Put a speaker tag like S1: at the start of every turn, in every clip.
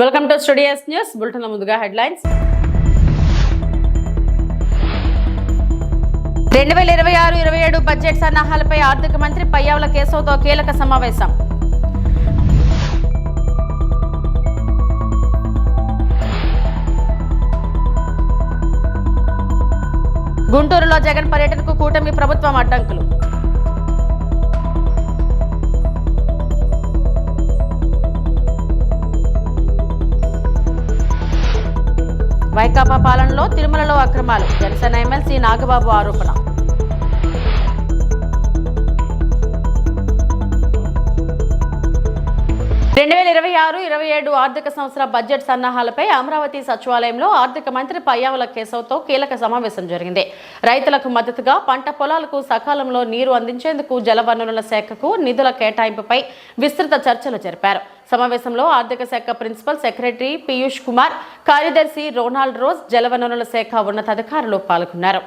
S1: Welcome to studios news bulletin ముందుగా headlines 2026-27 budget సన్నాహాలపై ఆర్థిక మంత్రి పయ్యావుల కేశవ్తో కీలక సమావేశం. గుంటూరులో జగన్ పర్యటనకు కూటమి ప్రభుత్వం అడ్డంకులు. వైకాపా పాలనలో తిరుమలలో అక్రమాలు, జనసేన ఎమ్మెల్సీ నాగబాబు ఆరోపణ. రెండు 2026-27 ఆర్థిక సంవత్సర బడ్జెట్ సన్నాహాలపై అమరావతి సచివాలయంలో ఆర్థిక మంత్రి పయ్యావుల కేశవ్తో కీలక సమావేశం జరిగింది. రైతులకు మద్దతుగా పంట పొలాలకు సకాలంలో నీరు అందించేందుకు జలవనరుల శాఖకు నిధుల కేటాయింపుపై విస్తృత చర్చలు జరిపారు. సమావేశంలో ఆర్థిక శాఖ ప్రిన్సిపల్ సెక్రటరీ పీయూష్ కుమార్, కార్యదర్శి రొనాల్డ్ రోజ్, జలవనరుల శాఖ ఉన్నతాధికారులు పాల్గొన్నారు.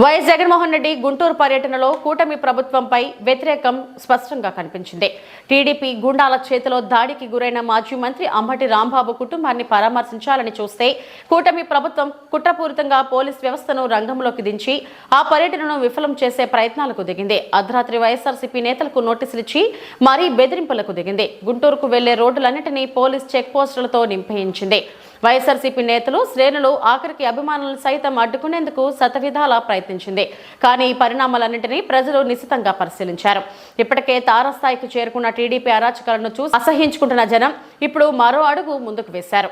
S1: వైఎస్ జగన్మోహన్ రెడ్డి గుంటూరు పర్యటనలో కూటమి ప్రభుత్వంపై వ్యతిరేకం స్పష్టంగా కనిపించింది. టీడీపీ గుండాల చేతిలో దాడికి గురైన మాజీ మంత్రి అంబటి రాంబాబు కుటుంబాన్ని పరామర్శించాలని చూస్తే కూటమి ప్రభుత్వం కుట్రపూరితంగా పోలీస్ వ్యవస్థను రంగంలోకి దించి ఆ పర్యటనను విఫలం చేసే ప్రయత్నాలకు దిగింది. అర్ధరాత్రి వైఎస్ఆర్సీపీ నేతలకు నోటీసులిచ్చి మరీ బెదిరింపులకు దిగింది. గుంటూరుకు వెళ్లే రోడ్డులన్నింటినీ పోలీస్ చెక్ పోస్టులతో నింపేయించింది. వైఎస్ఆర్సీపీ నేతలు, శ్రేణులు, ఆఖరికి అభిమానులు సైతం అడ్డుకునేందుకు శతవిధాలా ప్రయత్నించింది. కానీ ఈ పరిణామాలన్నింటినీ ప్రజలు నిశితంగా పరిశీలించారు. ఇప్పటికే తారస్థాయికి చేరుకున్న టీడీపీ అరాచకాలను చూసి అసహ్యించుకుంటున్న జనం ఇప్పుడు మరో అడుగు ముందుకు వేశారు.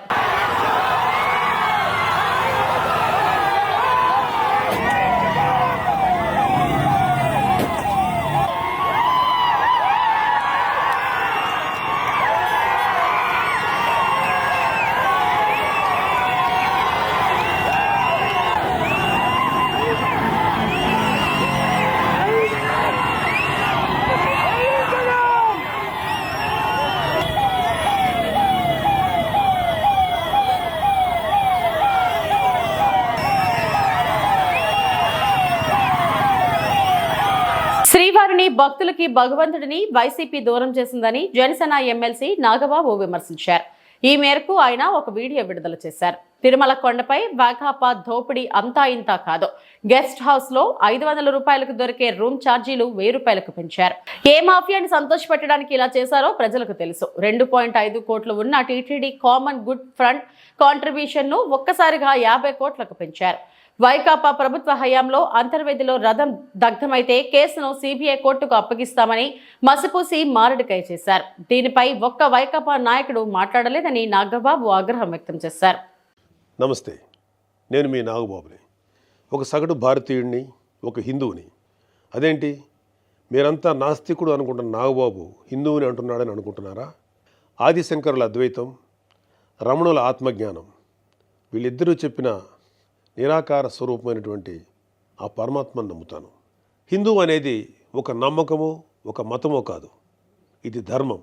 S1: శ్రీవారిని, భక్తులకి భగవంతుడిని వైసీపీ దూరం చేసిందని జనసేన ఎమ్మెల్సీ నాగబాబు విమర్శించారు. ఈ మేరకు ఆయన ఒక వీడియో విడుదల చేశారు. తిరుమల కొండపై వైకాపా దోపిడీ అంతా ఇంతా కాదు. గెస్ట్ హౌస్ లో 500 రూపాయలకు దొరికే రూమ్ ఛార్జీలు 1000 రూపాయలకు పెంచారు. ఏ మాఫియాని సంతోషపెట్టడానికి ఇలా చేశారో ప్రజలకు తెలుసు. 2.5 కోట్లు ఉన్న TTD common good front contribution ను ఒక్కసారిగా 50 కోట్లకు పెంచారు. వైకాపా ప్రభుత్వ హయాంలో అంతర్వేదిలో రథం దగ్ధమైతే కేసును సిబిఐ కోర్టుకు అప్పగిస్తామని మసిపూసి మారడికాయ చేశారు. దీనిపై ఒక్క వైకాపా నాయకుడు మాట్లాడలేదని నాగబాబు ఆగ్రహం వ్యక్తం చేశారు.
S2: నమస్తే, నేను మీ నాగబాబుని. ఒక సగటు భారతీయుడిని, ఒక హిందువుని. అదేంటి మీరంతా నాస్తికుడు అనుకుంటున్న నాగబాబు హిందువుని అంటున్నాడని అనుకుంటున్నారా? ఆదిశంకరుల అద్వైతం, రమణుల ఆత్మజ్ఞానం, వీళ్ళిద్దరూ చెప్పిన నిరాకార స్వరూపమైనటువంటి ఆ పరమాత్మను నమ్ముతాను. హిందువు అనేది ఒక నమ్మకమో ఒక మతమో కాదు, ఇది ధర్మం,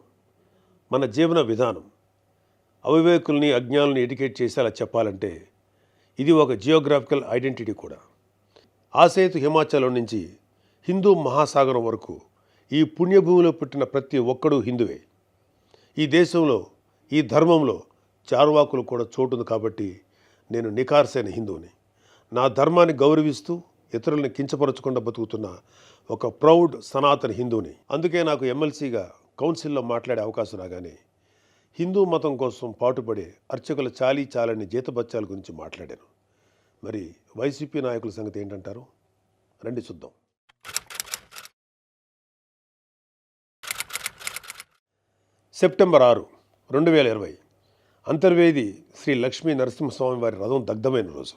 S2: మన జీవన విధానం. అవివేకుల్ని, అజ్ఞానుల్ని ఎడ్యుకేట్ చేసేలా చెప్పాలంటే ఇది ఒక జియోగ్రాఫికల్ ఐడెంటిటీ కూడా. ఆసేతు హిమాచలం నుంచి హిందూ మహాసాగరం వరకు ఈ పుణ్యభూమిలో పుట్టిన ప్రతి ఒక్కడూ హిందువే. ఈ దేశంలో, ఈ ధర్మంలో చార్వాకులు కూడా చోటుంది. కాబట్టి నేను నికార్సైన హిందువుని. నా ధర్మాన్ని గౌరవిస్తూ ఇతరులను కించపరచకుండా బతుకుతున్న ఒక ప్రౌడ్ సనాతన హిందువుని. అందుకే నాకు ఎమ్మెల్సీగా కౌన్సిల్లో మాట్లాడే అవకాశం రాగానే హిందూ మతం కోసం పాటుపడే అర్చకుల చాలీ చాలని జీతబత్యాల గురించి మాట్లాడాను. మరి వైసీపీ నాయకుల సంగతి ఏంటంటారు? రండి చూద్దాం. సెప్టెంబర్ 6, 2020 అంతర్వేది శ్రీ లక్ష్మీ నరసింహస్వామి వారి రథం దగ్ధమైన రోజు.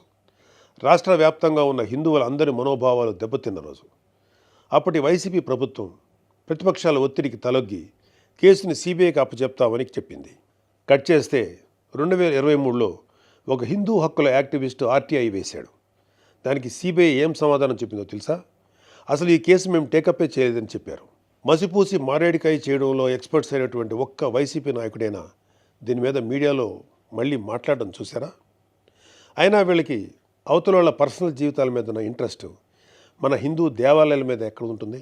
S2: రాష్ట్ర వ్యాప్తంగా ఉన్న హిందువులందరి మనోభావాలు దెబ్బతిన్న రోజు. అప్పటి వైసీపీ ప్రభుత్వం ప్రతిపక్షాల ఒత్తిడికి తలొగ్గి కేసుని సిబిఐకి అప్పచెప్తామని చెప్పింది. కట్ చేస్తే 2023లో ఒక హిందూ హక్కుల యాక్టివిస్టు ఆర్టీఐ వేశాడు. దానికి సిబిఐ ఏం సమాధానం చెప్పిందో తెలుసా? అసలు ఈ కేసు మేము టేకప్పే చేయలేదని చెప్పారు. మసిపూసి మారేడికాయ చేయడంలో ఎక్స్పర్ట్స్ అయినటువంటి ఒక్క వైసీపీ నాయకుడైనా దీని మీద మీడియాలో మళ్ళీ మాట్లాడడం చూసారా? అయినా వీళ్ళకి అవతల వాళ్ళ పర్సనల్ జీవితాల మీద ఉన్న ఇంట్రెస్ట్ మన హిందూ దేవాలయాల మీద ఎక్కడ ఉంటుంది?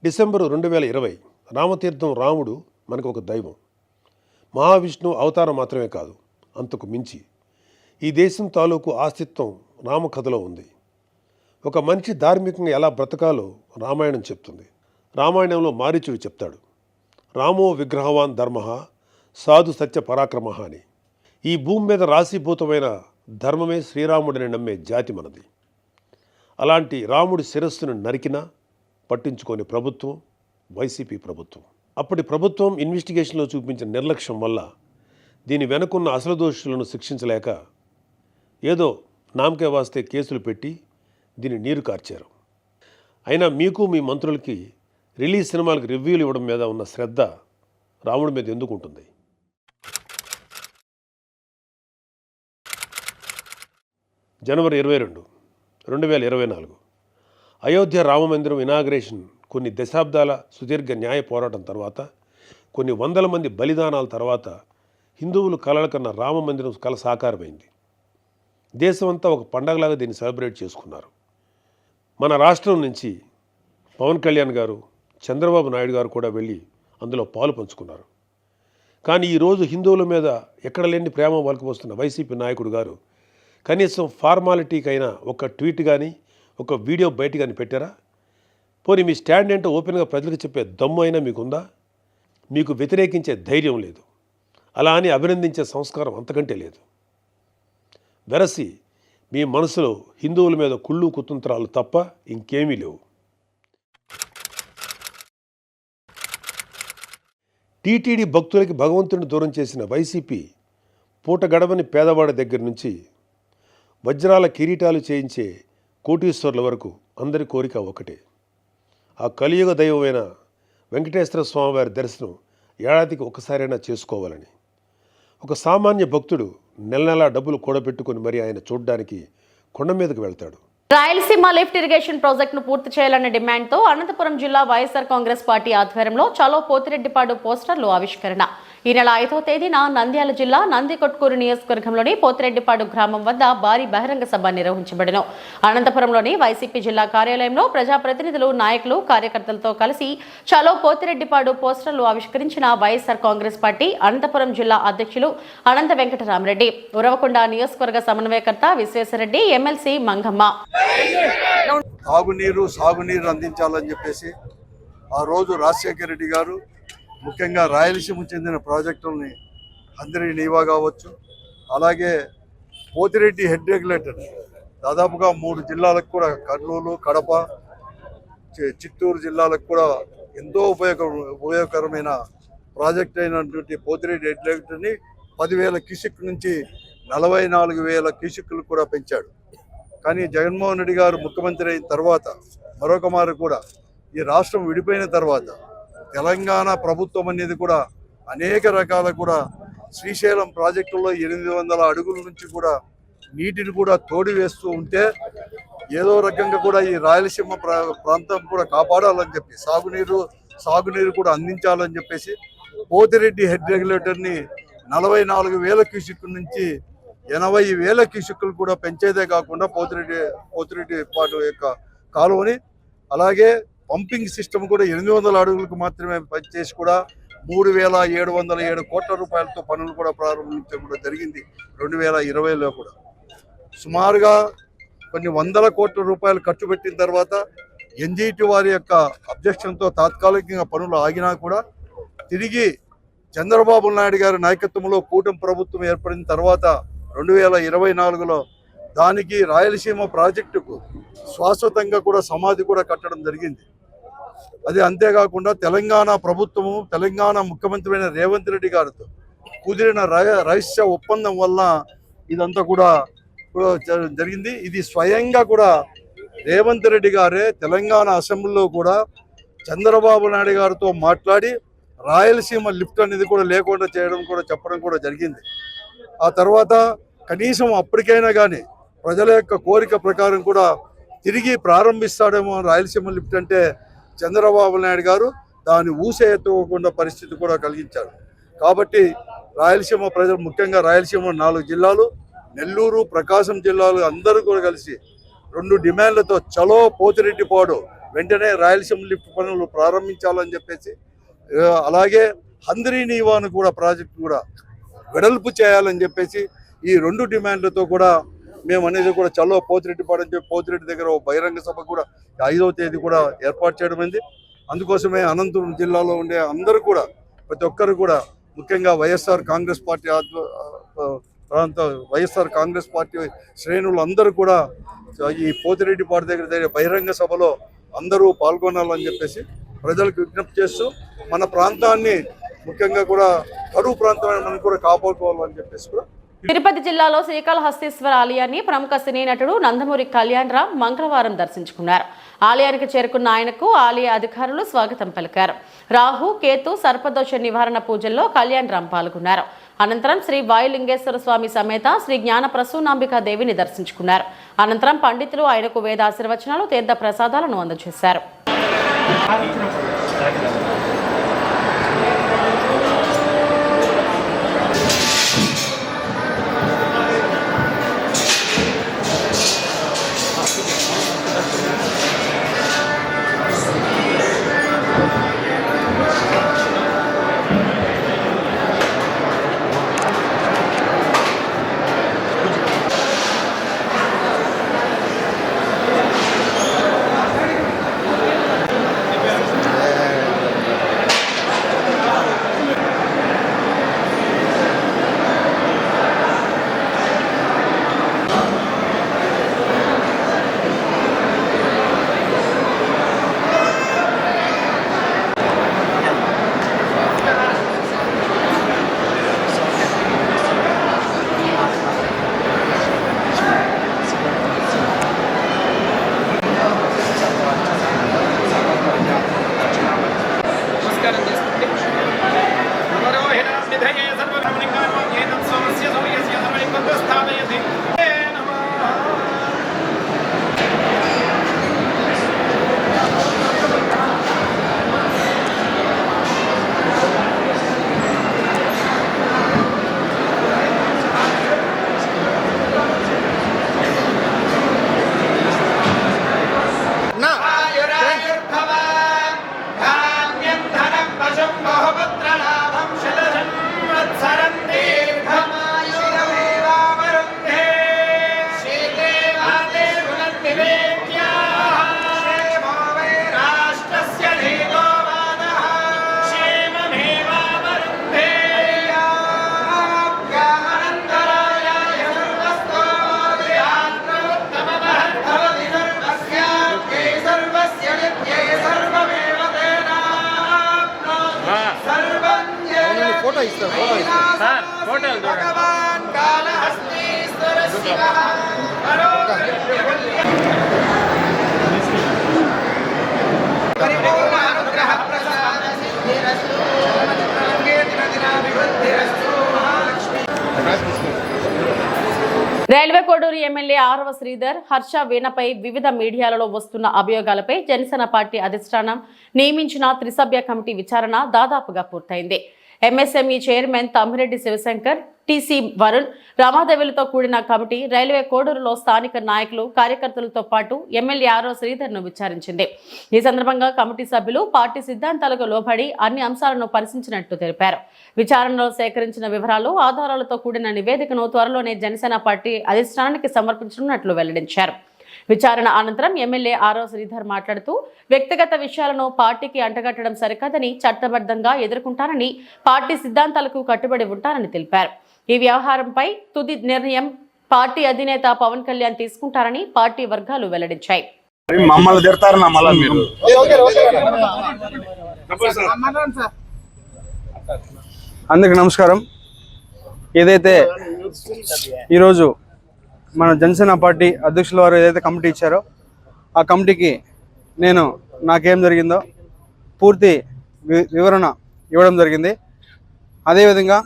S2: డిసెంబరు 2020 రామతీర్థం రాముడు మనకు ఒక దైవం. మహావిష్ణువు అవతారం మాత్రమే కాదు, అంతకు మించి ఈ దేశం తాలూకు ఆస్తిత్వం రామకథలో ఉంది. ఒక మనిషి ధార్మికంగా ఎలా బ్రతకాలో రామాయణం చెప్తుంది. రామాయణంలో మారీచుడు చెప్తాడు, రామో విగ్రహవాన్ ధర్మ సాధు సత్య పరాక్రమ అని. ఈ భూమి మీద రాశీభూతమైన ధర్మమే శ్రీరాముడిని నమ్మే జాతి మనది. అలాంటి రాముడి శిరస్సును నరికినా పట్టించుకోని ప్రభుత్వం వైసీపీ ప్రభుత్వం. అప్పటి ప్రభుత్వం ఇన్వెస్టిగేషన్లో చూపించిన నిర్లక్ష్యం వల్ల దీని వెనుకున్న అసలు దోషులను శిక్షించలేక ఏదో నామకే వాస్తే కేసులు పెట్టి దీన్ని నీరు కార్చారు. అయినా మీకు మీ మంత్రులకి రిలీజ్ సినిమాలకు రివ్యూలు ఇవ్వడం మీద ఉన్న శ్రద్ధ రాముడి మీద ఎందుకు ఉంటుంది? జనవరి 22, 2024 అయోధ్య రామమందిరం ఇనాగ్రేషన్ కొన్ని దశాబ్దాల సుదీర్ఘ న్యాయ పోరాటం తర్వాత, కొన్ని వందల మంది బలిదానాల తర్వాత హిందువులు కలలు కన్న రామమందిరం కల సాకారమైంది. దేశమంతా ఒక పండగలాగా దీన్ని సెలబ్రేట్ చేసుకున్నారు. మన రాష్ట్రం నుంచి పవన్ కళ్యాణ్ గారు, చంద్రబాబు నాయుడు గారు కూడా వెళ్ళి అందులో పాలు పంచుకున్నారు. కానీ ఈరోజు హిందువుల మీద ఎక్కడ లేని ప్రేమ వలకపోస్తున్న వైసీపీ నాయకుడు గారు కనీసం ఫార్మాలిటీకైనా ఒక ట్వీట్ కానీ ఒక వీడియో బయట కానీ పెట్టారా? పోనీ మీ స్టాండ్ ఏంటో ఓపెన్గా ప్రజలకు చెప్పే దమ్ము అయినా మీకుందా? మీకు వ్యతిరేకించే ధైర్యం లేదు. అలా అని అభినందించే సంస్కారం అంతకంటే లేదు. వెరసి మీ మనసులో హిందువుల మీద కుళ్ళు కుతంత్రాలు తప్ప ఇంకేమీ లేవు. టీటీడీ భక్తులకి భగవంతుడిని దూరం చేసిన వైసీపీ పూట గడవని పేదవాడి దగ్గర నుంచి వజ్రాల కిరీటాలు చేయించే కోటీశ్వరుల వరకు అందరి కోరిక ఒకటే, ఆ కలియుగ దైవమైన వెంకటేశ్వర స్వామివారి దర్శనం ఏడాదికి ఒకసారైనా చేసుకోవాలని. ఒక సామాన్య భక్తుడు నెల నెలా డబ్బులు కూడబెట్టుకుని మరి ఆయన చూడ్డానికి కొండ మీదకు వెళ్తాడు.
S1: రాయలసీమ లిఫ్ట్ ఇరిగేషన్ ప్రాజెక్టును పూర్తి చేయాలన్న డిమాండ్తో అనంతపురం జిల్లా వైఎస్ఆర్ కాంగ్రెస్ పార్టీ ఆధ్వర్యంలో చలో పోతిరెడ్డిపాడు పోస్టర్లు ఆవిష్కరణ. ఈ నెల 5వ తేదీన నంద్యాల జిల్లా నందికొట్కూరు నియోజకవర్గంలోని పోతిరెడ్డిపాడు గ్రామం వద్ద భారీ బహిరంగ సభ నిర్వహించబడను. అనంతపురంలోని వైసీపీ జిల్లా కార్యాలయంలో ప్రజాప్రతినిధులు, నాయకులు, కార్యకర్తలతో కలిసి చలో పోతిరెడ్డిపాడు పోస్టర్లు ఆవిష్కరించిన వైఎస్ఆర్ కాంగ్రెస్ పార్టీ అనంతపురం జిల్లా అధ్యక్షులు అనంత వెంకటరామరెడ్డి, ఉరవకొండ నియోజకవర్గ సమన్వయకర్త విశ్వేశ్వరరెడ్డి, ఎమ్మెల్సీ మంగమ్మ.
S3: సాగునీరు అందించాలని చెప్పేసి ఆ రోజు రాజశేఖర రెడ్డి గారు ముఖ్యంగా రాయలసీమ చెందిన ప్రాజెక్టుల్ని అందరి నీవా కావచ్చు, అలాగే పోతిరెడ్డి హెడ్ రెగ్యులేటర్ దాదాపుగా 3 జిల్లాలకు కూడా, కర్నూలు, కడప, చిత్తూరు జిల్లాలకు కూడా ఎంతో ఉపయోగకరమైన ప్రాజెక్ట్ అయినటువంటి పోతిరెడ్డి హెడ్ రెగ్యులేటర్ని 10,000 క్యూసెక్ నుంచి 44,000 క్యూసెక్లు కూడా పెంచాడు. కానీ జగన్మోహన్ రెడ్డి గారు ముఖ్యమంత్రి అయిన తర్వాత మరొక మారు కూడా ఈ రాష్ట్రం విడిపోయిన తర్వాత తెలంగాణ ప్రభుత్వం అనేది కూడా అనేక రకాల కూడా శ్రీశైలం ప్రాజెక్టుల్లో 800 అడుగుల నుంచి కూడా నీటిని కూడా తోడి వేస్తూ ఉంటే ఏదో రకంగా కూడా ఈ రాయలసీమ ప్రాంతం కూడా కాపాడాలని చెప్పి సాగునీరు కూడా అందించాలని చెప్పేసి పోతిరెడ్డి హెడ్ రెగ్యులేటర్ని 44,000 క్యూసెక్ నుంచి 80,000 క్యూసెక్లు కూడా పెంచేదే కాకుండా పోతిరెడ్డి పాటు యొక్క కాలువని, అలాగే పంపింగ్ సిస్టమ్ కూడా 800 అడుగులకు మాత్రమే పనిచేసి కూడా 3,707 కోట్ల రూపాయలతో పనులు కూడా ప్రారంభించడం కూడా జరిగింది. 2020లో కూడా సుమారుగా కొన్ని 100 కోట్ల రూపాయలు ఖర్చు పెట్టిన తర్వాత ఎన్జీటీ వారి యొక్క అబ్జెక్షన్తో తాత్కాలికంగా పనులు ఆగినా కూడా తిరిగి చంద్రబాబు నాయుడు గారి నాయకత్వంలో కూటమి ప్రభుత్వం ఏర్పడిన తర్వాత 2024లో దానికి రాయలసీమ ప్రాజెక్టుకు శాశ్వతంగా కూడా సమాధి కూడా కట్టడం జరిగింది. అది అంతేకాకుండా తెలంగాణ ప్రభుత్వము, తెలంగాణ ముఖ్యమంత్రి అయిన రేవంత్ రెడ్డి గారితో కుదిరిన రహస్య ఒప్పందం వల్ల ఇదంతా కూడా జరిగింది. ఇది స్వయంగా కూడా రేవంత్ రెడ్డి గారే తెలంగాణ అసెంబ్లీలో కూడా చంద్రబాబు నాయుడు గారితో మాట్లాడి రాయలసీమ లిఫ్ట్ అనేది కూడా లేకుండా చేయడం కూడా చెప్పడం కూడా జరిగింది. ఆ తర్వాత కనీసం అప్పటికైనా కానీ ప్రజల యొక్క కోరిక ప్రకారం కూడా తిరిగి ప్రారంభిస్తాడేమో రాయలసీమ లిఫ్ట్ అంటే చంద్రబాబు నాయుడు గారు దాన్ని ఊసే ఎత్తుకోకుండా పరిస్థితి కూడా కలిగించారు. కాబట్టి రాయలసీమ ప్రజలు, ముఖ్యంగా రాయలసీమ 4 జిల్లాలు, నెల్లూరు, ప్రకాశం జిల్లాలు అందరూ కూడా కలిసి 2 డిమాండ్లతో చలో పోతిరెడ్డిపాడు వెంటనే రాయలసీమ లిఫ్ట్ పనులు ప్రారంభించాలని చెప్పేసి, అలాగే హంద్రీ నీవాను కూడా ప్రాజెక్టు కూడా వెడల్పు చేయాలని చెప్పేసి ఈ 2 డిమాండ్లతో కూడా మేము అనేది కూడా చలో పోతిరెడ్డిపాడు అని చెప్పి పోతిరెడ్డి దగ్గర బహిరంగ సభ కూడా 5వ తేదీ కూడా ఏర్పాటు చేయడమైంది. అందుకోసమే అనంతపురం జిల్లాలో ఉండే అందరూ కూడా, ప్రతి ఒక్కరు కూడా, ముఖ్యంగా వైఎస్ఆర్ కాంగ్రెస్ పార్టీ శ్రేణులు అందరూ కూడా ఈ పోతిరెడ్డిపాడు దగ్గర బహిరంగ సభలో అందరూ పాల్గొనాలని చెప్పేసి ప్రజలకు విజ్ఞప్తి చేస్తూ, మన ప్రాంతాన్ని ముఖ్యంగా కూడా కరువు ప్రాంతాన్ని మనం కూడా కాపాడుకోవాలని చెప్పేసి కూడా.
S1: తిరుపతి జిల్లాలో శ్రీకాళహస్తీశ్వర ఆలయాన్ని ప్రముఖ సినీ నటుడు నందమూరి కళ్యాణ్ రామ్ మంగళవారం దర్శించుకున్నారు. ఆలయానికి చేరుకున్న ఆయనకు ఆలయ అధికారులు స్వాగతం పలికారు. రాహు, కేతు, సర్పదోష నివారణ పూజల్లో కళ్యాణ్ రామ్ పాల్గొన్నారు. అనంతరం శ్రీ వాయులింగేశ్వర స్వామి సమేత శ్రీ జ్ఞాన ప్రసూనాంబికా దేవిని దర్శించుకున్నారు. అనంతరం పండితులు ఆయనకు వేద ఆశీర్వచనాలు, తీర్థ ప్రసాదాలను అందజేశారు. రైల్వే కోడూరు ఎమ్మెల్యే ఆరవ శ్రీధర్, హర్ష వీణపై వివిధ మీడియాలలో వస్తున్న అభియోగాలపై జనసేన పార్టీ అధిష్టానం నియమించిన త్రిసభ్య కమిటీ విచారణ దాదాపుగా పూర్తయింది. MSME chairman Tammireddy Sivasankar, TC Varun, రమాదేవిలతో కూడిన కమిటీ రైల్వే కోడూరులో స్థానిక నాయకులు, కార్యకర్తలతో పాటు ఎమ్మెల్యే ఆరవ శ్రీధర్ను విచారించింది. ఈ సందర్భంగా కమిటీ సభ్యులు పార్టీ సిద్ధాంతాలకు లోబడి అన్ని అంశాలను పరిశీలించినట్లు తెలిపారు. విచారణలో సేకరించిన వివరాలు, ఆధారాలతో కూడిన నివేదికను త్వరలోనే జనసేన పార్టీ అధిష్టానానికి సమర్పించనున్నట్లు వెల్లడించారు. విచారణ అనంతరం ఎమ్మెల్యే ఆరవ శ్రీధర్ మాట్లాడుతూ, వ్యక్తిగత విషయాలను పార్టీకి అంటగట్టడం సరికాదని, చట్టబద్ధంగా ఎదుర్కొంటానని, పార్టీ సిద్ధాంతాలకు కట్టుబడి ఉంటారని తెలిపారు. ఈ వ్యవహారంపై తుది నిర్ణయం పార్టీ అధినేత పవన్ కళ్యాణ్ తీసుకుంటారని పార్టీ వర్గాలు వెల్లడించాయి.
S4: అందరికి నమస్కారం. ఏదైతే ఈరోజు మన జనసేన పార్టీ అధ్యక్షుల వారు ఏదైతే కమిటీ ఇచ్చారో ఆ కమిటీకి నేను నాకేం జరిగిందో పూర్తి వివరణ ఇవ్వడం జరిగింది. అదేవిధంగా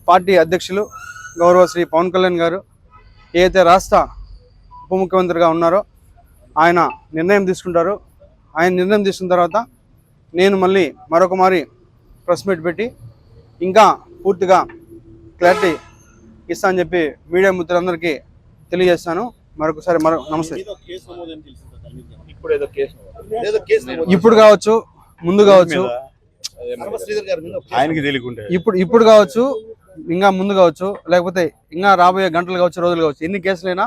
S4: పార్టీ అధ్యక్షులు గౌరవ శ్రీ పవన్ కళ్యాణ్ గారు ఏదైతే రాష్ట్ర ఉప ముఖ్యమంత్రిగా ఉన్నారో ఆయన నిర్ణయం తీసుకుంటారు. ఆయన నిర్ణయం తీసుకున్న తర్వాత నేను మళ్ళీ మరొక మారి ప్రెస్ మీట్ పెట్టి ఇంకా పూర్తిగా క్లారిటీ ఇస్తా అని చెప్పి మీడియా మిత్రులందరికీ తెలియజేస్తాను. మరొకసారి నమస్తే. ఇప్పుడు కావచ్చు, ముందు కావచ్చు, ఇప్పుడు కావచ్చు, ఇంకా ముందు కావచ్చు, లేకపోతే ఇంకా రాబోయే గంటలు కావచ్చు, రోజులు కావచ్చు, ఎన్ని కేసులైనా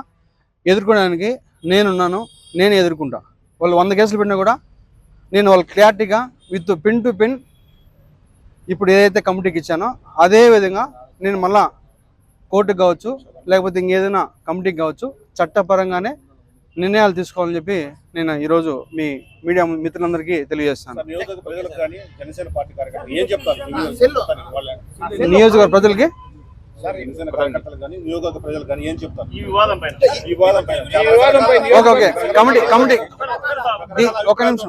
S4: ఎదుర్కోవడానికి నేనున్నాను. నేను ఎదుర్కొంటా. వాళ్ళు 100 కేసులు పెట్టినా కూడా నేను వాళ్ళు క్లారిటీగా విత్ పిన్ టు పిన్ ఇప్పుడు ఏదైతే కమిటీకి ఇచ్చానో అదే విధంగా నేను మళ్ళా కోర్టుకు కావచ్చు, లేకపోతే ఇంకేదైనా కమిటీకి కావచ్చు, చట్టపరంగానే నిర్ణయాలు తీసుకోవాలని చెప్పి నేను ఈరోజు మీ మీడియా మిత్రులందరికీ తెలియజేస్తాను. నియోజకవర్గ ప్రజలకి ఓకే కమిటీ ఒక నిమిషం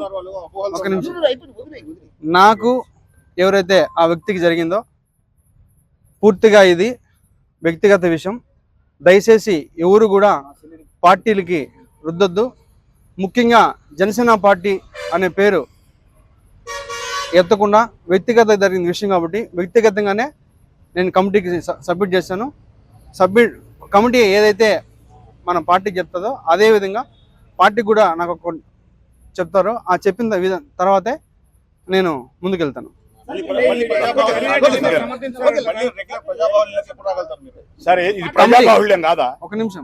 S4: నాకు ఎవరైతే ఆ వ్యక్తికి జరిగిందో పూర్తిగా ఇది వ్యక్తిగత విషయం. దయచేసి ఎవరు కూడా పార్టీలకి రుద్దొద్దు. ముఖ్యంగా జనసేన పార్టీ అనే పేరు ఎత్తకుండా వ్యక్తిగత జరిగిన విషయం కాబట్టి వ్యక్తిగతంగానే నేను కమిటీకి సబ్మిట్ చేశాను. కమిటీ ఏదైతే మన పార్టీకి చెప్తుందో అదేవిధంగా పార్టీకి కూడా నాకు చెప్తారో ఆ చెప్పిన తర్వాతే నేను ముందుకెళ్తాను.
S5: సరే, ఇది ప్రజాబాహుళ్యం కాదా?
S4: ఒక నిమిషం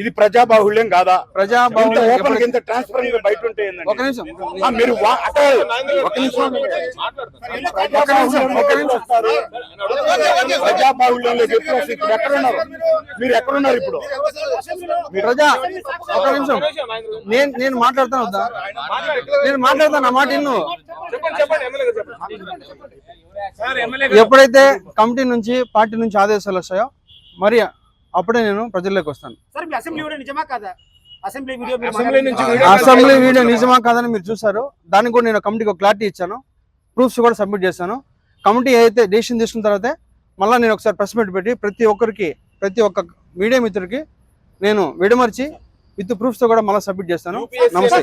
S5: ఇది ప్రజాబాహుళ్యం కాదా?
S4: ప్రజాబాహుళ్యం
S5: ఇంత ట్రాన్స్పరెంట్ బయట ఉంటే
S4: ఒక నిమిషం
S5: మీరు ప్రజాబాహుళ్యంలో ఇప్పుడు ఎక్కడున్నారు? మీరు ఎక్కడున్నారు ఇప్పుడు?
S4: ఒక నిమిషం నేను మాట్లాడతాను వద్దా? నేను మాట్లాడతాను. ఆ మాట ఇన్ను. ఎప్పుడైతే కమిటీ నుంచి పార్టీ నుంచి ఆదేశాలు వస్తాయో మరి అప్పుడే నేను ప్రజల్లోకి వస్తాను. అసెంబ్లీ వీడియో నిజమా కాదని మీరు చూసారు. దానికి కూడా నేను కమిటీకి ఒక క్లారిటీ ఇచ్చాను. ప్రూఫ్స్ కూడా సబ్మిట్ చేశాను. కమిటీ ఏదైతే డెసిషన్ తీసుకున్న తర్వాతే మళ్ళీ నేను ఒకసారి ప్రెస్ మీట్ పెట్టి ప్రతి ఒక్క మీడియా మిత్రుడికి నేను విడమర్చి విత్ ప్రూఫ్స్ తో కూడా మళ్ళీ సబ్మిట్ చేస్తాను. నమస్తే.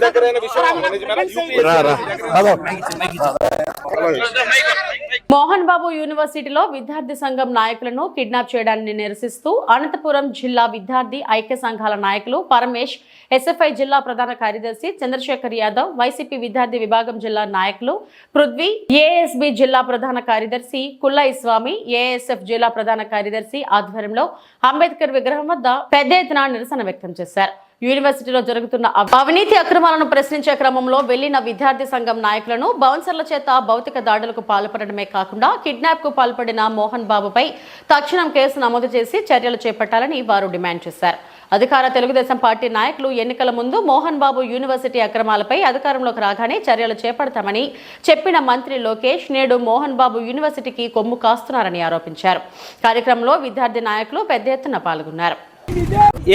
S1: మోహన్ బాబు యూనివర్సిటీలో విద్యార్థి సంఘం నాయకులను కిడ్నాప్ చేయడాన్ని నిరసిస్తూ అనంతపురం జిల్లా విద్యార్థి ఐక్య సంఘాల నాయకులు పరమేష్, ఎస్ఎఫ్ఐ జిల్లా ప్రధాన కార్యదర్శి చంద్రశేఖర్ యాదవ్, వైసీపీ విద్యార్థి విభాగం జిల్లా నాయకులు పృథ్వీ, ఏఎస్బి జిల్లా ప్రధాన కార్యదర్శి కుల్లయ్య స్వామి, ఏఎస్ఎఫ్ జిల్లా ప్రధాన కార్యదర్శి ఆధ్వర్యంలో అంబేద్కర్ విగ్రహం వద్ద పెద్ద ఎత్తున నిరసన వ్యక్తం చేశారు. యూనివర్సిటీలో జరుగుతున్న అవినీతి అక్రమాలను ప్రశ్నించే క్రమంలో వెళ్లిన విద్యార్థి సంఘం నాయకులను బౌన్సర్ల చేత భౌతిక దాడులకు పాల్పడమే కాకుండా కిడ్నాప్ కు పాల్పడిన మోహన్ బాబుపై తక్షణం కేసు నమోదు చేసి చర్యలు చేపట్టాలని వారు డిమాండ్ చేశారు. అధికార తెలుగుదేశం పార్టీ నాయకులు ఎన్నికల ముందు మోహన్ బాబు యూనివర్సిటీ అక్రమాలపై అధికారంలోకి రాగానే చర్యలు చేపడతామని చెప్పిన మంత్రి లోకేష్ నేడు మోహన్ బాబు యూనివర్సిటీకి కొమ్ము కాస్తున్నారని ఆరోపించారు. కార్యక్రమంలో విద్యార్థి నాయకులు పెద్ద ఎత్తున పాల్గొన్నారు.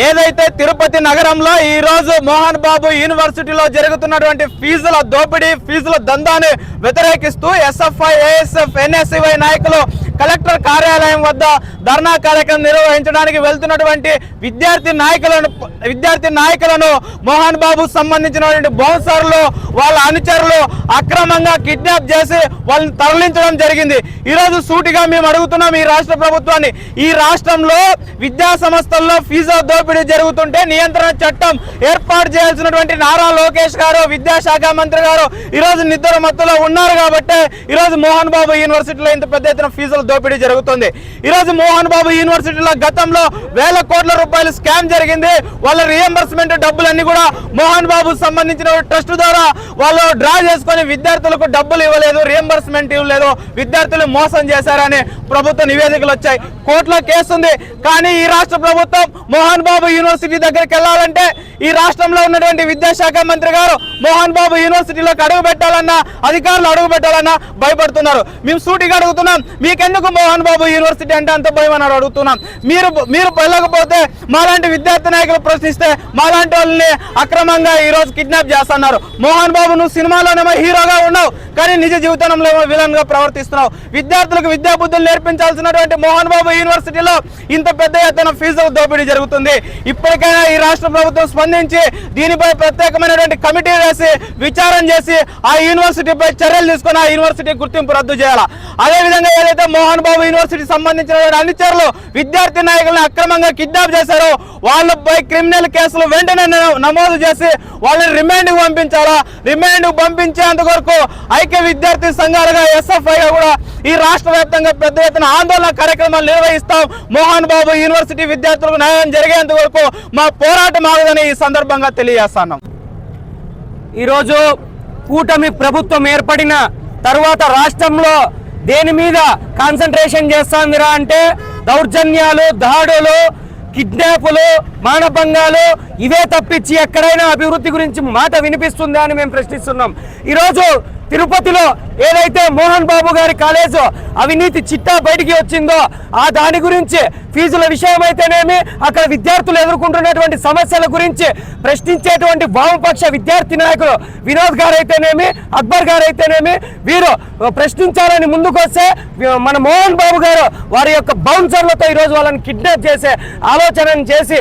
S6: ఏదైతే తిరుపతి నగరంలో ఈ రోజు మోహన్ బాబు యూనివర్సిటీలో జరుగుతున్నటువంటి ఫీజుల దోపిడీ, ఫీజుల దందాన్ని వ్యతిరేకిస్తూ ఎస్ఎఫ్ఐ, ఏఎస్ఎఫ్, ఎన్ఎస్యుఐ నాయకులు కలెక్టర్ కార్యాలయం వద్ద ధర్నా కార్యక్రమం నిర్వహించడానికి వెళ్తున్నటువంటి విద్యార్థి నాయకులను మోహన్ బాబు సంబంధించినటువంటి బౌన్సర్లు, వాళ్ళ అనుచరులు అక్రమంగా కిడ్నాప్ చేసి వాళ్ళని తరలించడం జరిగింది. ఈరోజు సూటిగా మేము అడుగుతున్నాం ఈ రాష్ట్ర ప్రభుత్వాన్ని, ఈ రాష్ట్రంలో విద్యా సంస్థల్లో ఫీజు దోపిడీ జరుగుతుంటే నియంత్రణ చట్టం ఏర్పాటు చేయాల్సినటువంటి నారా లోకేష్ గారు, విద్యాశాఖ మంత్రి గారు ఈరోజు నిద్ర మత్తులో ఉన్నారు కాబట్టి ఈరోజు మోహన్ బాబు యూనివర్సిటీలో ఇంత పెద్ద ఎత్తున ఫీజుల దోపిడీ జరుగుతుంది. ఈరోజు మోహన్ బాబు యూనివర్సిటీలో గతంలో వేల కోట్ల రూపాయలు స్కామ్ జరిగింది. వాళ్ళ రియంబర్స్మెంట్ డబ్బులన్నీ కూడా మోహన్ బాబు సంబంధించిన ట్రస్ట్ ద్వారా వాళ్ళు డ్రా చేసుకొని విద్యార్థులకు డబ్బులు ఇవ్వలేదు, రియంబర్స్మెంట్ ఇవ్వలేదు, విద్యార్థులు మోసం చేశారని ప్రభుత్వ నివేదికలు వచ్చాయి. కోర్టులో కేసు ఉంది. కానీ ఈ రాష్ట్ర ప్రభుత్వం మోహన్ బాబు యూనివర్సిటీ దగ్గరికి వెళ్ళాలంటే ఈ రాష్ట్రంలో ఉన్నటువంటి విద్యాశాఖ మంత్రి గారు మోహన్ బాబు యూనివర్సిటీలోకి అడుగు పెట్టాలన్నా, అధికారులు అడుగు పెట్టాలన్నా భయపడుతున్నారు. మేము సూటిగా అడుగుతున్నాం, మీకెందుకు ఎందుకు మోహన్ బాబు యూనివర్సిటీ అంటే అంత భయం అని అడుగుతున్నాం. మీరు వెళ్ళకపోతే మాలాంటి విద్యార్థి నాయకులు ప్రశ్నిస్తే మాలాంటి వాళ్ళని అక్రమంగా ఈ రోజు కిడ్నాప్ చేస్తున్నారు. మోహన్ బాబు నువ్వు సినిమాలోనేమో హీరోగా ఉన్నావు, కానీ నిజ జీవితంలో ఏమో విలన్ గా ప్రవర్తిస్తున్నావు. విద్యార్థులకు విద్యాబుద్ధులు నేర్పించాల్సినటువంటి మోహన్ బాబు యూనివర్సిటీలో ఇంత పెద్ద ఎత్తున ఫీజుల దోపిడీ జరుగుతుంది. ఇప్పటికైనా ఈ రాష్ట్ర ప్రభుత్వం స్పందించి దీనిపై ప్రత్యేకమైనటువంటి కమిటీ వేసి విచారణ చేసి ఆ యూనివర్సిటీపై చర్యలు తీసుకొని ఆ యూనివర్సిటీ గుర్తింపు రద్దు చేయాలా. అదేవిధంగా ఏదైతే మోహన్ బాబు యూనివర్సిటీ సంబంధించిన అనుచరులు విద్యార్థి నాయకులను అక్రమంగా కిడ్నాప్ చేశారో వాళ్ళపై క్రిమినల్ కేసులు వెంటనే నమోదు చేసి వాళ్ళని రిమాండ్ పంపించాలా. రిమాండ్ పంపించేందుకు ఐక్య విద్యార్థి సంఘాలుగా ఎస్ఎఫ్ఐగా కూడా ఈ రాష్ట్ర వ్యాప్తంగా పెద్ద ఎత్తున ఆందోళన కార్యక్రమాలు నిర్వహిస్తాం. మోహన్ బాబు యూనివర్సిటీ విద్యార్థులకు న్యాయం జరిగేంత వరకు మా పోరాటం ఆగదని ఈ సందర్భంగా తెలియజేస్తున్నాం. ఈరోజు కూటమి ప్రభుత్వం ఏర్పడిన తర్వాత రాష్ట్రంలో దేని మీద కాన్సన్ట్రేషన్ చేస్తాందిరా అంటే దౌర్జన్యాలు, దాడులు, కిడ్నాపులు, మానభంగాలు ఇవే తప్పించి ఎక్కడైనా అభివృద్ధి గురించి మాట వినిపిస్తుందా అని మేము ప్రశ్నిస్తున్నాం. ఈరోజు తిరుపతిలో ఏదైతే మోహన్ బాబు గారి కాలేజు అవినీతి చిట్టా బయటికి వచ్చిందో ఆ దాని గురించి ఫీజుల విషయం అయితేనేమి అక్కడ విద్యార్థులు ఎదుర్కొంటున్నటువంటి సమస్యల గురించి ప్రశ్నించేటువంటి వామపక్ష విద్యార్థి నాయకులు వినోద్ గారు అయితేనేమి, అక్బర్ గారు అయితేనేమి వీరు ప్రశ్నించాలని ముందుకొస్తే మన మోహన్ బాబు గారు వారి యొక్క బౌన్సర్లతో ఈరోజు వాళ్ళని కిడ్నాప్ చేసే ఆలోచన చేసి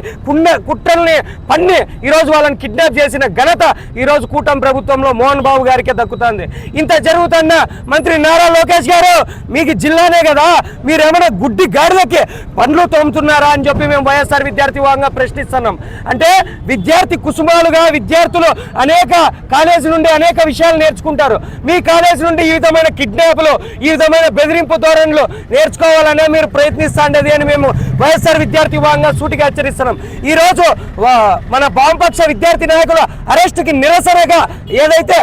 S6: కుట్రల్ని పన్ని ఈరోజు వాళ్ళని కిడ్నాప్ చేసిన ఘనత ఈరోజు కూటమి ప్రభుత్వంలో మోహన్ బాబు గారికే దక్కుతుంది. ఇంత జరుగుతున్న మంత్రి నారా లోకేష్ గారు మీకు జిల్లానే కదా, మీరు ఏమైనా గుడ్డి గాడిదకి పండ్లు తోముతున్నారా అని చెప్పి మేము వైఎస్ఆర్ విద్యార్థి విభాగంగా ప్రశ్నిస్తున్నాం. అంటే విద్యార్థి కుసుమాలుగా విద్యార్థులు అనేక కాలేజీ నుండి అనేక విషయాలు నేర్చుకుంటారు. మీ కాలేజీ నుండి ఈ విధమైన కిడ్నాప్లు, ఈ విధమైన బెదిరింపు ధోరణులు నేర్చుకోవాలనే మీరు ప్రయత్నిస్తాండేది అని మేము వైఎస్ఆర్ విద్యార్థి విభాగంగా సూటిగా హెచ్చరిస్తున్నాం. ఈ రోజు మన వామపక్ష విద్యార్థి నాయకుల అరెస్టుకి నిరసనగా ఏదైతే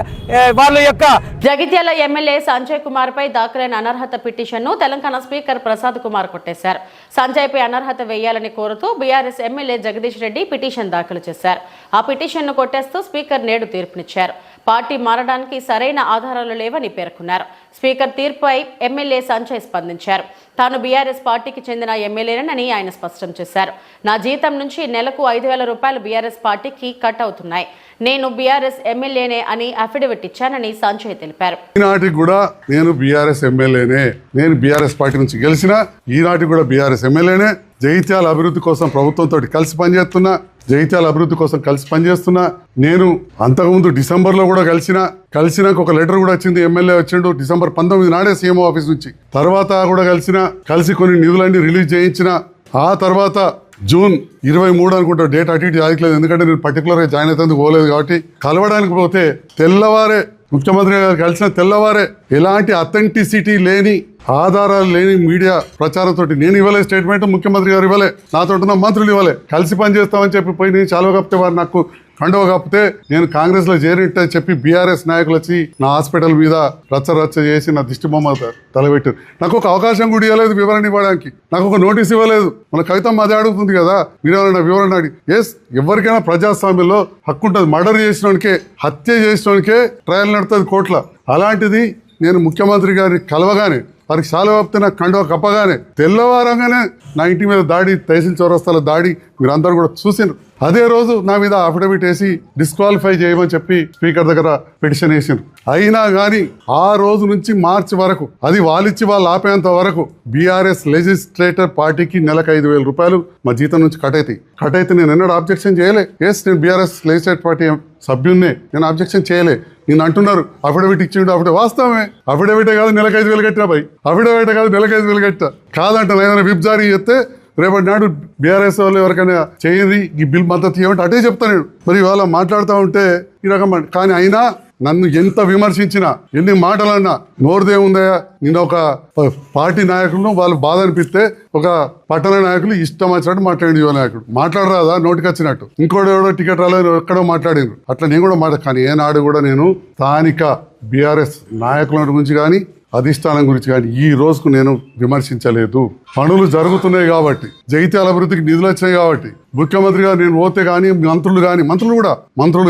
S6: వాళ్ళ యొక్క
S1: జగిత్యాల ఎమ్మెల్యే సంజయ్ కుమార్ పై దాఖలైన అనర్హత పిటిషన్ను తెలంగాణ స్పీకర్ ప్రసాద్ కుమార్ కొట్టేశారు. సంజయ్ పై అనర్హత వేయాలని కోరుతూ BRS MLA Jagadish Reddy petition దాఖలు చేశారు. ఆ పిటిషన్ను కొట్టేస్తూ స్పీకర్ నేడు తీర్పునిచ్చారు. పార్టీ మారడానికి సరైన ఆధారాలు లేవని పేర్కొన్నారు. స్పీకర్ తీర్పుపై ఎమ్మెల్యే సంజయ్ స్పందించారు. తాను బీఆర్ఎస్ పార్టీకి చెందిన ఎమ్మెల్యేనని ఆయన స్పష్టం చేశారు. నా జీతం నుంచి నెలకు 5,000 రూపాయలు బీఆర్ఎస్ పార్టీకి కట్ అవుతున్నాయి. నేను బీఆర్ఎస్ ఎమ్మెల్యేనే అని అఫిడవిట్ ఇచ్చానని సంజయ్ తెలిపారు.
S7: ఈనాటికి కూడా నేను బీఆర్ఎస్ ఎమ్మెల్యేనే, నేను బీఆర్ఎస్ పార్టీ నుంచి గెలిచిన, ఈనాటికి కూడా బీఆర్ఎస్ ఎమ్మెల్యేనే. జగిత్యాల అభివృద్ధి కోసం ప్రభుత్వంతో కలిసి పనిచేస్తున్నా, జగిత్యాల అభివృద్ధి కోసం కలిసి పనిచేస్తున్నా. నేను అంతకుముందు డిసెంబర్లో కూడా కలిసినాక ఒక లెటర్ కూడా వచ్చింది, ఎమ్మెల్యే వచ్చిండు డిసెంబర్ 19 నాడే సీఎంఓ ఆఫీస్ నుంచి. తర్వాత కూడా కలిసి కొన్ని నిధులన్నీ రిలీజ్ చేయించిన. ఆ తర్వాత జూన్ 23 అనుకుంటా, డేట్ అటు ఇటు జాగలేదు, ఎందుకంటే నేను పర్టికులర్గా జాయిన్ అవుతుంది పోలేదు కాబట్టి. కలవడానికి పోతే తెల్లవారే ముఖ్యమంత్రి గారు కలిసిన తెల్లవారే ఎలాంటి అథెంటిసిటీ లేని, ఆధారాలు లేని మీడియా ప్రచారంతో నేను ఇవ్వలే స్టేట్మెంట్, ముఖ్యమంత్రి గారు ఇవ్వలే, నాతో ఉన్న మంత్రులు ఇవ్వలే. కలిసి పనిచేస్తామని చెప్పి పోయి నేను చాలువ కప్పితే వారు నాకు కండవ కప్పితే నేను కాంగ్రెస్లో చేరినట్టు చెప్పి బీఆర్ఎస్ నాయకులు వచ్చి నా హాస్పిటల్ మీద రచ్చ చేసి నా దిష్టి బొమ్మ తలబెట్టారు. నాకు ఒక అవకాశం కూడా ఇవ్వలేదు వివరణ ఇవ్వడానికి, నాకు ఒక నోటీస్ ఇవ్వలేదు. మన కవితమ్మ అదే అడుగుతుంది కదా, వివరణ అడిగి. ఎవరికైనా ప్రజాస్వామ్యంలో హక్కు ఉంటుంది. మర్డర్ చేసినోనికే, హత్య చేసినోనికే ట్రయల్ నడుతుంది కోర్టులో. అలాంటిది నేను ముఖ్యమంత్రి గారిని కలవగానే, వారికి శాలవాప్తే నాకు కండువ కప్పగానే తెల్లవారంగానే నా ఇంటి మీద దాడి, తహసీల్ చౌరస్తాల దాడి మీరందరూ కూడా చూసిండ్రు. అదే రోజు నా మీద అఫిడవిట్ వేసి డిస్క్వాలిఫై చేయమని చెప్పి స్పీకర్ దగ్గర పిటిషన్ వేసిండ్రు. అయినా కానీ ఆ రోజు నుంచి మార్చి వరకు, అది వాళ్ళిచ్చి వాళ్ళు ఆపేంత వరకు బీఆర్ఎస్ లెజిస్లేటర్ పార్టీకి నెలకు 5,000 రూపాయలు మా జీతం నుంచి కట్ అయితే నేను ఎన్నడూ అబ్జెక్షన్ చేయలే. నేను బీఆర్ఎస్ లెజిస్లేటర్ పార్టీ సభ్యున్నే, నేను అబ్జెక్షన్ చేయలే. నేను అంటున్నారు అఫిడవిట్ ఇచ్చిండు, వాస్తవమే. అఫిడవిటే కాదు నెలకు 5,000 కట్టినా భయ్, అఫిడవిటే కాదు నెలకు 5,000 కట్టా. కాదంటే ఏదైనా విప్ జారీ చేస్తే రేపటి నాడు బీఆర్ఎస్ వాళ్ళు ఎవరికైనా చేయండి ఈ బిల్ మద్దతు ఇవ్వమంటే అటే చెప్తాను నేను. మరి ఇవాళ మాట్లాడుతూ ఉంటే ఈ రకం. కానీ అయినా నన్ను ఎంత విమర్శించినా, ఎన్ని మాటలన్నా నోరుదేముందా. నేను ఒక పార్టీ నాయకులను వాళ్ళు బాధ అనిపిస్తే, ఒక పట్టణ నాయకులు ఇష్టం వచ్చినట్టు మాట్లాడి యువ నాయకుడు మాట్లాడరాదా నోటికి వచ్చినట్టు. ఇంకోటి ఎవడో టికెట్ రాలేదు ఎక్కడో మాట్లాడారు, అట్లా నేను కూడా కానీ ఏనాడు కూడా నేను స్థానిక బీఆర్ఎస్ నాయకుల గురించి కానీ అధిష్టానం గురించి కానీ ఈ రోజుకు నేను విమర్శించలేదు. పనులు జరుగుతున్నాయి కాబట్టి, జగిత్యాల అభివృద్ధికి నిధులు వచ్చినాయి కాబట్టి, ముఖ్యమంత్రిగా నేను పోతే కానీ మంత్రులు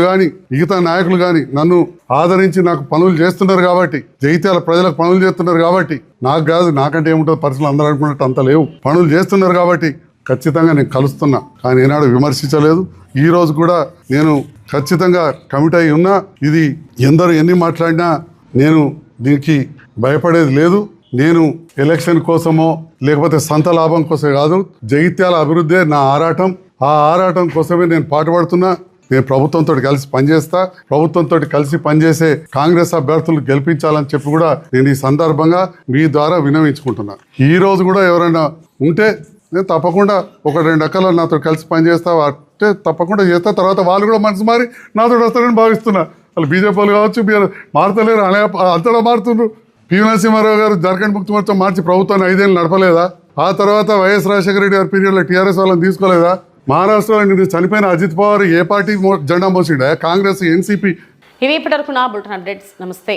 S7: కానీ మిగతా నాయకులు కానీ నన్ను ఆదరించి నాకు పనులు చేస్తున్నారు కాబట్టి, జగిత్యాల ప్రజలకు పనులు చేస్తున్నారు కాబట్టి, నాకు కాదు నాకంటే ఏముంటుంది పరిస్థితులు అందరూ అనుకున్నట్టు అంత లేవు, పనులు చేస్తున్నారు కాబట్టి ఖచ్చితంగా నేను కలుస్తున్నా. కానీ ఏనాడు విమర్శించలేదు. ఈ రోజు కూడా నేను ఖచ్చితంగా కమిట్ అయి ఉన్నా. ఇది ఎందరు ఎన్ని మాట్లాడినా నేను దీనికి భయపడేది లేదు. నేను ఎలక్షన్ కోసమో లేకపోతే సొంత లాభం కోసమే కాదు, జగిత్యాల అభివృద్ధే నా ఆరాటం. ఆ ఆరాటం కోసమే నేను పాటుపడుతున్నా. నేను ప్రభుత్వంతో కలిసి పనిచేస్తా. ప్రభుత్వంతో కలిసి పనిచేసే కాంగ్రెస్ అభ్యర్థులు గెలిపించాలని చెప్పి కూడా నేను ఈ సందర్భంగా మీ ద్వారా విన్నవించుకుంటున్నా. ఈ రోజు కూడా ఎవరైనా ఉంటే నేను తప్పకుండా 1-2 అక్కలు నాతో కలిసి పనిచేస్తా అంటే తప్పకుండా చేస్తా. తర్వాత వాళ్ళు కూడా మనసు మారి నాతో వస్తారని భావిస్తున్నా. వాళ్ళు బీజేపీ వాళ్ళు కావచ్చు, మారుతలేరు, అంతటా మారుతున్నారు. పివి నరసింహారావు గారు జార్ఖండ్ ముక్తి మోర్చా మార్చి ప్రభుత్వాన్ని 5 ఏళ్ళు నడపలేదా? ఆ తర్వాత వైఎస్ రాజశేఖర రెడ్డి గారి పీరియడ్లో టీఆర్ఎస్ వాళ్ళని తీసుకోలేదా? మహారాష్ట్రలో చనిపోయిన అజిత్ పవార్ ఏ పార్టీ జెండా మోసిండా? కాంగ్రెస్, ఎన్సీపీ.
S1: ఇవి ఇప్పటివరకు నా బులెటిన్ అప్డేట్స్. నమస్తే.